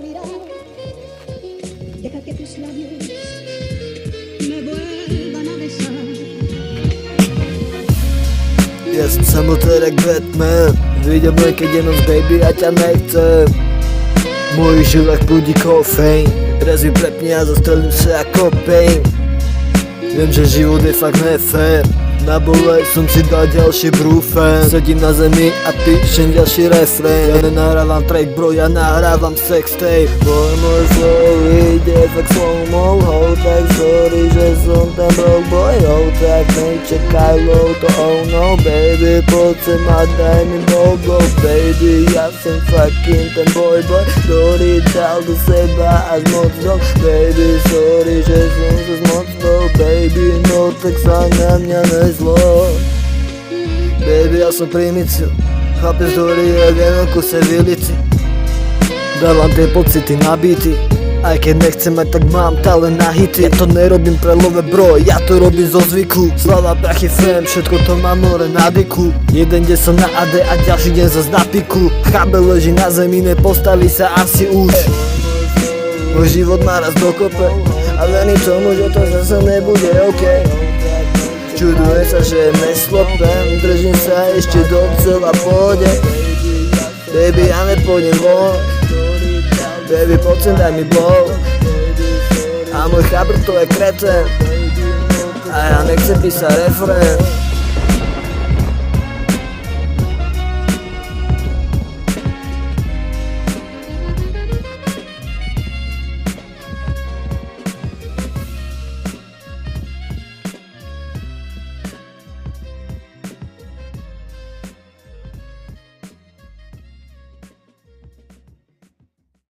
respirar. Deja que tus labios me vuelvan a besar. Jest samotny jak Batman. Widziałem kiedy noc, baby, ja cię nie chcę. W moich żyłach płynął kofein. Raz mi prepnie, a zastrzelim się jak Cobain. Viem, že život je fakt nefér. Na bole som si dal ďalší brúfen. Sedím na zemi a píšem ďalší refrén. Ja nenahrávam track bro, ja nahrávam sextape. Môj flow ide fakt slow-mo. Ho tak sorry, že som ten broke boy. Ho tak nečekaj low, to oh no. Baby, poď sem a daj mi bobo. Baby, ja som fucking ten boy, ktorý dal do seba až moc dom. Baby, sorry, že som sa zmocnil. Baby, no tak sa na mňa nezlo. Baby, ja som primicil. Chápeš dobrý, jak jenom kuse vilici. Dávam tie pocity na beaty. Aj keď nechcem mať, tak mám talent na hity. Ja to nerobím pre love bro, ja to robím zo zvyku. Slava, prachy, fame, všetko to mám more na dyku. Jeden deň som na AD a ďalší deň zas na piku. Chábel leží na zemi, nepostaví sa asi už. Môj život má raz dokope a verím tomu, že to zase nebude OK. Čudujem sa, že neslopem, držím sa ešte docela pôjde. Baby, ja nepôjdem von. Baby, poď sem, daj mi blow. A môj chabr to je kreten. A ja nechcem písať refrén.